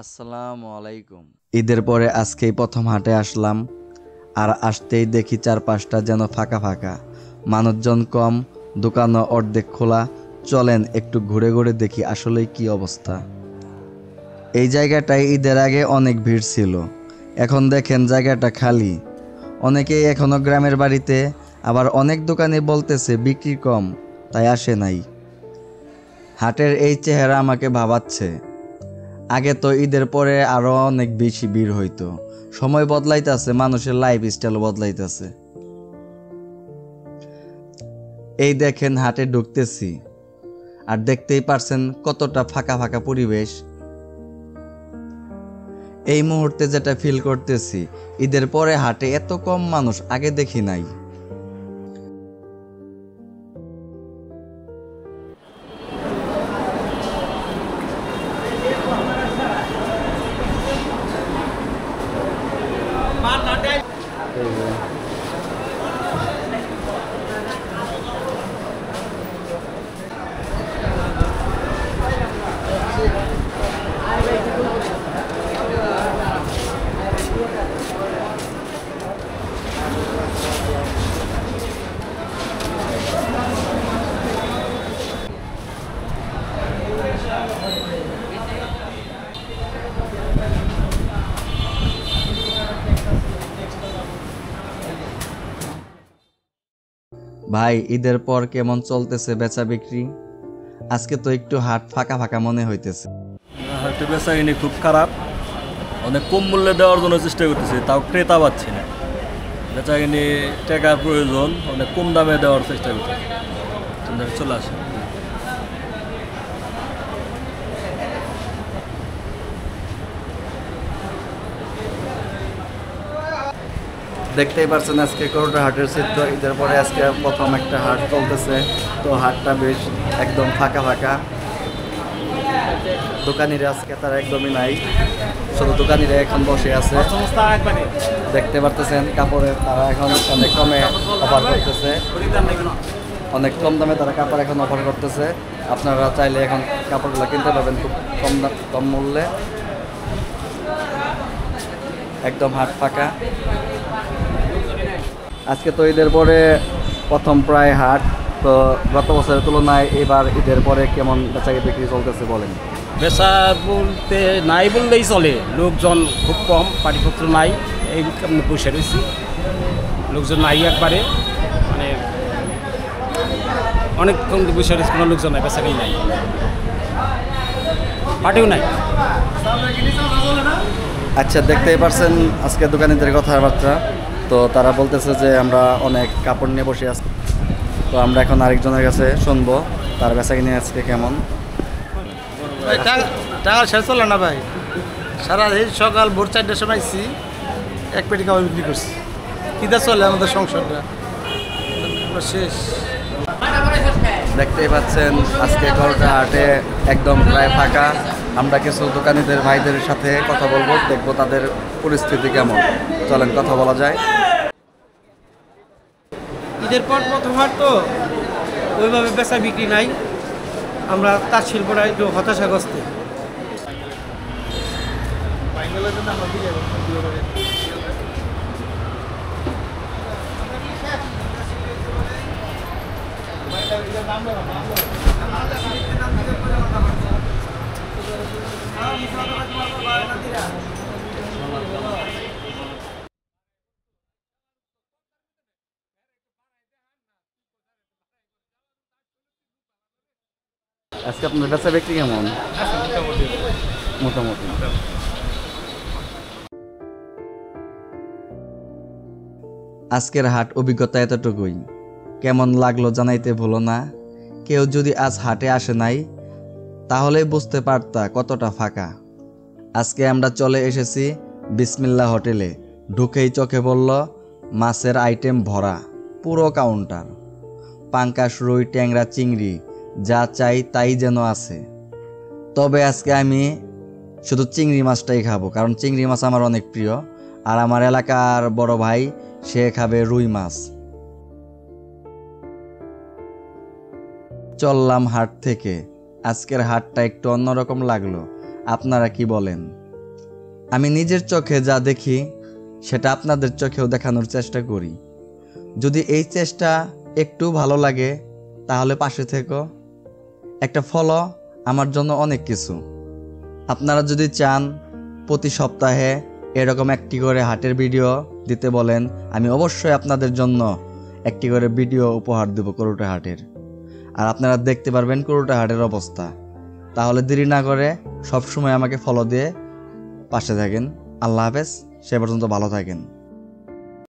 আসসালামু আলাইকুম। ঈদের পরে আজকেই প্রথম হাটে আসলাম, আর আসতেই দেখি চারপাশটা যেন ফাঁকা ফাঁকা, মানুষজন কম, দোকানও অর্ধেক খোলা। চলেন একটু ঘুরে ঘুরে দেখি আসলেই কি অবস্থা। এই জায়গাটায় ঈদের আগে অনেক ভিড় ছিল, এখন দেখেন জায়গাটা খালি। অনেকেই এখনো গ্রামের বাড়িতে, আবার অনেক দোকানে বলতেছে বিক্রি কম, তাই আসে নাই। হাটের এই চেহারা আমাকে ভাবাচ্ছে। আগে তো ঈদের পরে আরো অনেক বেশি ভিড় হইতো। সময় বদলাইতেছে, মানুষের লাইফ স্টাইল বদলাইতেছে। এই দেখেন হাটে ঢুকতেছি, আর দেখতেই পারছেন কতটা ফাঁকা ফাঁকা পরিবেশ। এই মুহূর্তে যেটা ফিল করতেছি, ঈদের পরে হাটে এত কম মানুষ আগে দেখি নাই। ভাই, ঈদের পর কেমন চলতেছে বেচা বিক্রি? আজকে তো একটু হাট ফাঁকা ফাঁকা মনে হইতেছে। হাটে বেচাকিনি খুব খারাপ। অনেক কম মূল্যে দেওয়ার জন্য চেষ্টা করতেছি, তাও ক্রেতা পাচ্ছি না। বেচাকিনি টাকার প্রয়োজন, অনেক কম দামে দেওয়ার চেষ্টা করতেছি। চলে আসে। দেখতেই পারছেন আজকে করোটা হাটের চিত্র। ঈদের পরে আজকে প্রথম একটা হাট চলতেছে, তো হাটটা বেশ একদম ফাঁকা ফাঁকা। দোকানিরা আজকে তারা একদমই নাই, শুধু দোকানিরা এখন বসে আছে। দেখতে পারতেছেন কাপড়ের তারা এখন অনেক কমে অফার করতেছে, অনেক কম দামে তারা কাপড় এখন অফার করতেছে। আপনারা চাইলে এখন কাপড়গুলো কিনতে পারবেন খুব কম মূল্যে। একদম হাট ফাঁকা। আজকে তো ঈদের পরে প্রথম প্রায় হাট, তো গত বছরের তুলনায় এবার ঈদের পরে কেমন বেচাকে বিক্রি চলতেছে বলেন? বেচা বলতে নাই বললেই চলে, লোকজন খুব কম, পাটিপত্র নাই, এই বসে রয়েছি। লোকজন নাই একবারে, মানে অনেক কম বসে রয়েছে, কোনো লোকজন নাই, বেচাকেই নাই, পাটিও নাই। আচ্ছা, দেখতেই পারছেন আজকে দোকানিদের কথাবার্তা। তো তারা বলতেছে যে আমরা অনেক কাপড় নিয়ে বসে আছি। তো আমরা এখন আরেকজনের কাছে শুনবো তার বেচাকিনি আজকে কেমন। টাকা শেষ চলে না ভাই, সারা সকাল ভোর 4টার সময় আইছি, এক পেটি খাবার বিক্রি করছি। কিটা চলে আমাদের সংসারটা শেষ। দেখতেই পাচ্ছেন আজকে করোটা হাটে একদম প্রায় ফাঁকা। আমরা কিছু দোকানিদের ভাইদের সাথে কথা বলবো, দেখবো তাদের পরিস্থিতি কেমন। চলেন কথা বলা যায়। ঈদের পর প্রথম হাট তো ওইভাবে বেচা বিক্রি নাই, আমরা তার শিল্পটা একটু হতাশাগ্রস্ত। আজকে আপনার বেচা বিক্রি কেমন? মোটামুটি। আজকের হাট অভিজ্ঞতা এতটুকুই। কেমন লাগলো জানাইতে ভুলো না। কেউ যদি আজ হাটে আসে নাই, তাহলে বুঝতে পারতা কতটা ফাঁকা। আজকে আমরা চলে এসেছি বিসমিল্লাহ হোটেলে। ঢুকেই চোখে পড়ল মাছের আইটেম ভরা পুরো কাউন্টার। পাঙ্কাশ, রুই, ট্যাংরা, চিংড়ি, যা চাই তাই যেন আছে। তবে আজকে আমি শুধু চিংড়ি মাছটাই খাবো, কারণ চিংড়ি মাছ আমার অনেক প্রিয়। আর আমার এলাকার বড় ভাই, সে খাবে রুই মাছ। চললাম হাট থেকে। আজকের হাটটা একটু অন্যরকম লাগলো, আপনারা কি বলেন? আমি নিজের চোখে যা দেখি সেটা আপনাদের চোখেও দেখানোর চেষ্টা করি। যদি এই চেষ্টা একটু ভালো লাগে তাহলে পাশে থেকো। একটা ফলো আমার জন্য অনেক কিছু। আপনারা যদি চান প্রতি সপ্তাহে এরকম একটি করে হাটের ভিডিও দিতে বলেন, আমি অবশ্যই আপনাদের জন্য একটি করে ভিডিও উপহার দেব করুটা হাটের। আর আপনারা দেখতে পারবেন করুটা হাটের অবস্থা। তাহলে দেরি না করে সবসময় আমাকে ফলো দিয়ে পাশে থাকেন। আল্লাহ হাফেজ, সে পর্যন্ত ভালো থাকেন।